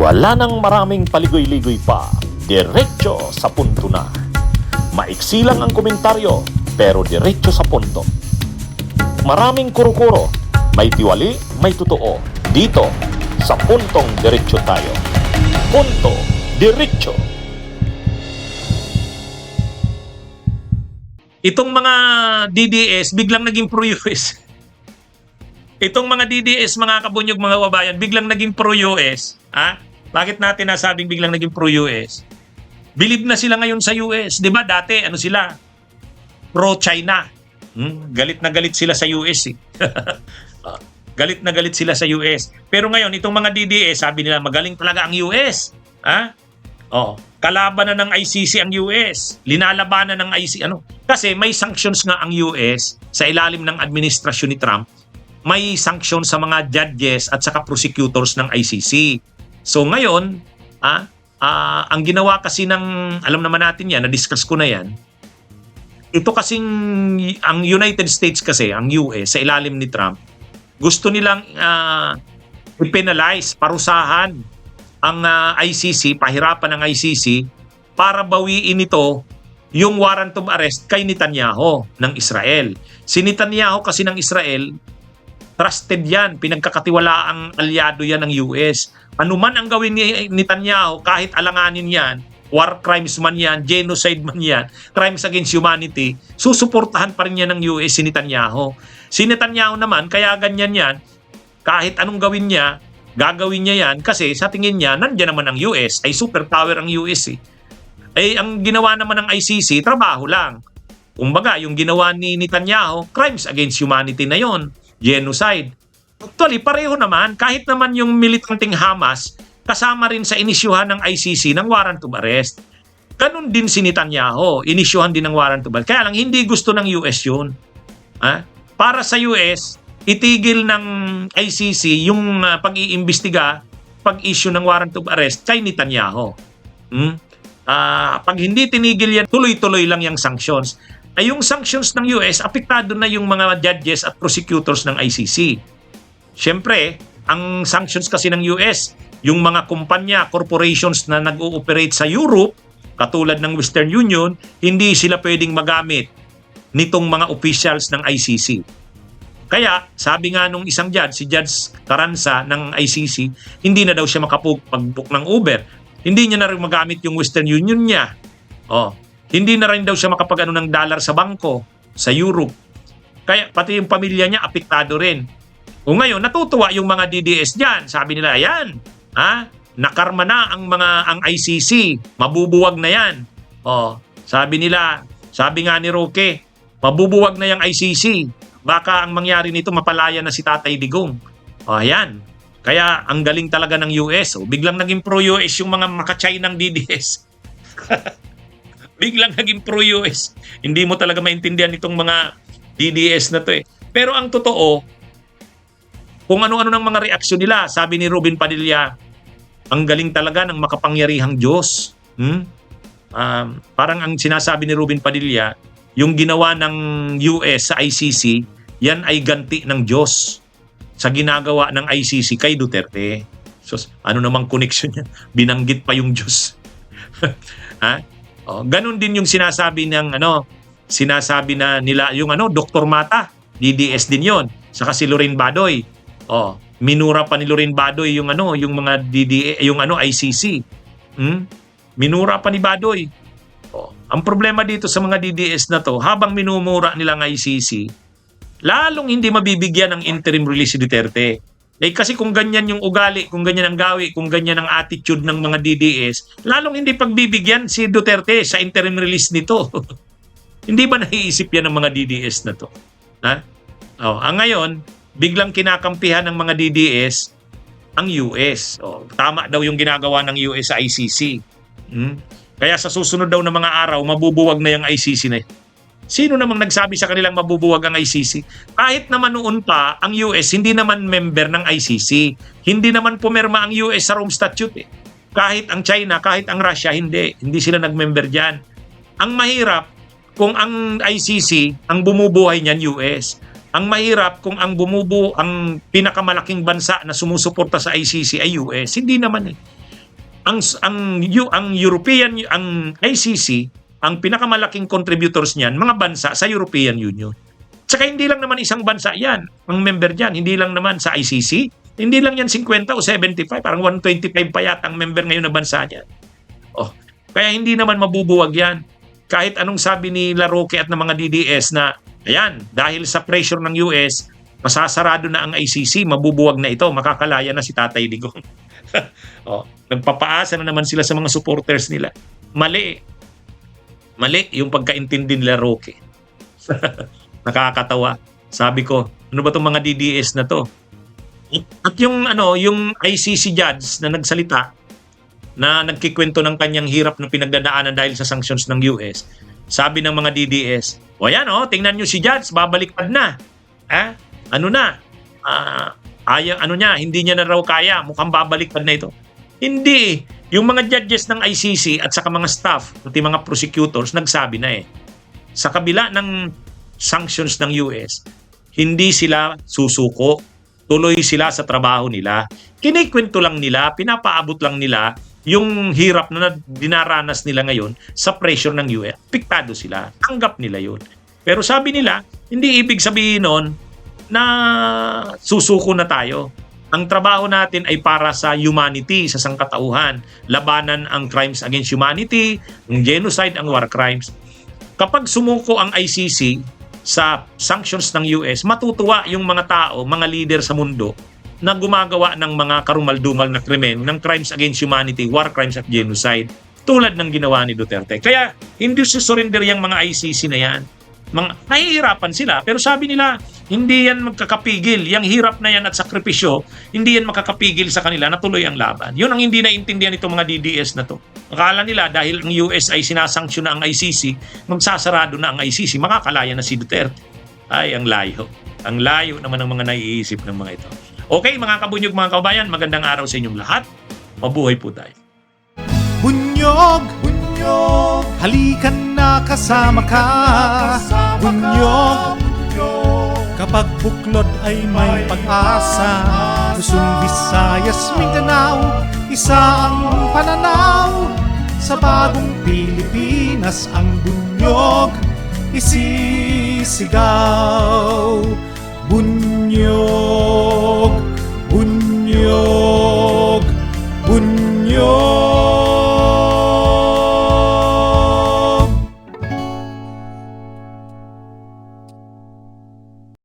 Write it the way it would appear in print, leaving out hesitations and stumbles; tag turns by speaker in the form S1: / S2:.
S1: Wala nang maraming paligoy-ligoy pa, diretso sa punto na. Maiksi lang ang komentaryo, pero diretso sa punto. Maraming kuro-kuro, may tiwali, may totoo. Dito, sa puntong diretso tayo. Punto, diretso.
S2: Itong mga DDS biglang naging pro-US. Itong mga DDS, mga kabunyog, mga kababayan, biglang naging pro-US. Ha? Bakit natin nasabing biglang naging pro-US? Believe na sila ngayon sa US. Di ba dati, ano sila? Pro-China. Galit na galit sila sa US. Eh. Galit na galit sila sa US. Pero ngayon, itong mga DDS, sabi nila, magaling talaga ang US. Ha? Oh, kalaban na ng ICC ang US. Linalabanan ng ICC. Ano? Kasi may sanctions nga ang US sa ilalim ng administrasyon ni Trump. May sanction sa mga judges at saka prosecutors ng ICC. So ngayon, ang ginawa kasi ng, alam naman natin yan, na-discuss ko na yan, ito kasing, ang United States kasi, ang US, sa ilalim ni Trump, gusto nilang i-penalize, parusahan ang ICC, pahirapan ng ICC, para bawiin ito yung warrant of arrest kay Netanyahu ng Israel. Si Netanyahu kasi ng Israel, trusted yan, pinagkakatiwalaang alyado yan ng US. Ano man ang gawin ni Netanyahu, kahit alanganin yan, war crimes man yan, genocide man yan, crimes against humanity, susuportahan pa rin yan ng US si Netanyahu. Si Netanyahu naman, kaya ganyan yan, kahit anong gawin niya, gagawin niya yan kasi sa tingin niya, nandiyan naman ang US, ay superpower ang US. Eh, ang ginawa naman ng ICC, trabaho lang. Kumbaga, yung ginawa ni Netanyahu, crimes against humanity na yon, genocide. Actually, pareho naman, kahit naman yung militanteng Hamas, kasama rin sa inisyuhan ng ICC ng warrant of arrest. Ganun din si Netanyahu, inisyuhan din ng warrant of arrest. Kaya lang, hindi gusto ng US yun. Para sa US, itigil ng ICC yung pag-iimbestiga, pag-issue ng warrant of arrest kay Netanyahu. Pag hindi tinigil yan, tuloy-tuloy lang yung sanctions. Ay yung sanctions ng US, apektado na yung mga judges at prosecutors ng ICC. Siyempre, ang sanctions kasi ng US, yung mga kumpanya, corporations na nag-ooperate sa Europe, katulad ng Western Union, hindi sila pwedeng magamit nitong mga officials ng ICC. Kaya, sabi nga nung isang judge, si Judge Carranza ng ICC, hindi na daw siya makapag-book ng Uber. Hindi niya na rin magamit yung Western Union niya. Hindi na rin daw siya makapag-ano ng dollar sa bangko, sa Europe. Kaya pati yung pamilya niya, apektado rin. O ngayon, natutuwa yung mga DDS dyan. Sabi nila, ayan, nakarma na ang ICC. Mabubuwag na yan. Sabi nga ni Roque, mabubuwag na yung ICC. Baka ang mangyari nito, mapalaya na si Tatay Digong. Ayan. Kaya ang galing talaga ng US. Biglang naging pro-US yung mga makachay ng DDS. Biglang naging pro-US. Hindi mo talaga maintindihan itong mga DDS na to eh. Pero ang totoo, kung ano-ano ng mga reaksyon nila, sabi ni Robin Padilla, ang galing talaga ng makapangyarihang Diyos. Parang ang sinasabi ni Robin Padilla, yung ginawa ng US sa ICC, yan ay ganti ng Diyos sa ginagawa ng ICC kay Duterte. So, ano namang connection niya? Binanggit pa yung Diyos. Ganun din yung sinasabi ng sinasabi na nila yung Dr. Mata, DDS din 'yon. Saka si Lorraine Badoy. Minura pa ni Lorraine Badoy yung yung mga DDS, yung ICC. Minura pa ni Badoy. Ang problema dito sa mga DDS na to, habang minumura nila ng ICC, lalong hindi mabibigyan ng interim release si Duterte. Kasi kung ganyan yung ugali, kung ganyan ang gawi, kung ganyan ang attitude ng mga DDS, lalong hindi pagbibigyan si Duterte sa interim release nito. Hindi ba naiisip yan ng mga DDS na to? Ngayon, biglang kinakampihan ng mga DDS ang US. Tama daw yung ginagawa ng US sa ICC. Kaya sa susunod daw na mga araw, mabubuwag na yung ICC na. Sino namang nagsabi sa kanilang mabubuwag ang ICC? Kahit naman noon pa, ang US hindi naman member ng ICC. Hindi naman pumirma ang US sa Rome Statute. Kahit ang China, kahit ang Russia, hindi. Hindi sila nag-member dyan. Ang mahirap, kung ang ICC, ang bumubuhay niyan US. Ang mahirap kung ang pinakamalaking bansa na sumusuporta sa ICC ay US. Hindi naman eh. ang European, ang ICC, ang pinakamalaking contributors niyan, mga bansa sa European Union. Tsaka hindi lang naman isang bansa yan, ang member diyan, hindi lang naman sa ICC, hindi lang yan 50 o 75, parang 125 pa yata ang member ngayon na bansa niyan. Oh, kaya hindi naman mabubuwag yan. Kahit anong sabi ni Laroque at ng mga DDS na, ayan, dahil sa pressure ng US, masasarado na ang ICC, mabubuwag na ito, makakalaya na si Tatay Digong. Oh, nagpapaasa na naman sila sa mga supporters nila. Mali yung pagkaintindi nila Roque. Nakakatawa. Sabi ko, ano ba tong mga DDS na to? At yung ICC judge na nagsalita na nagkikwento ng kanyang hirap na pinagdadaanan dahil sa sanctions ng US. Sabi ng mga DDS, o yan tingnan nyo si judge, babaliktad na. Hindi niya na raw kaya, mukhang babaliktad na ito. Hindi. Yung mga judges ng ICC at saka mga staff, pati mga prosecutors, nagsabi na sa kabila ng sanctions ng US, hindi sila susuko. Tuloy sila sa trabaho nila. Kinikwento lang nila, pinapaabot lang nila yung hirap na dinaranas nila ngayon sa pressure ng US. Piktado sila. Tanggap nila yun. Pero sabi nila, hindi ibig sabihin nun na susuko na tayo. Ang trabaho natin ay para sa humanity, sa sangkatauhan. Labanan ang crimes against humanity, ang genocide, ang war crimes. Kapag sumuko ang ICC sa sanctions ng US, matutuwa yung mga tao, mga leader sa mundo na gumagawa ng mga karumal-dumal na krimen, ng crimes against humanity, war crimes at genocide, tulad ng ginawa ni Duterte. Kaya hindi susurrender yung mga ICC na yan. Nahihirapan sila, pero sabi nila, hindi yan magkakapigil. Yung hirap na yan at sakripisyo, hindi yan makakapigil sa kanila na tuloy ang laban. Yun ang hindi naintindihan itong mga DDS na to. Akala nila dahil ang US ay sinasanksyon na ang ICC, magsasarado na ang ICC, makakalaya na si Duterte. Ay, ang layo. Ang layo naman ng mga naiisip ng mga ito. Okay, mga kabunyog, mga kabayan, magandang araw sa inyong lahat. Mabuhay po tayo.
S3: Bunyog, halikan na kasama ka. Bunyog, kapag buklod ay may pag-asa. Luzon, Visayas, Mindanao, isa ang pananaw. Sa bagong Pilipinas ang bunyog isisigaw.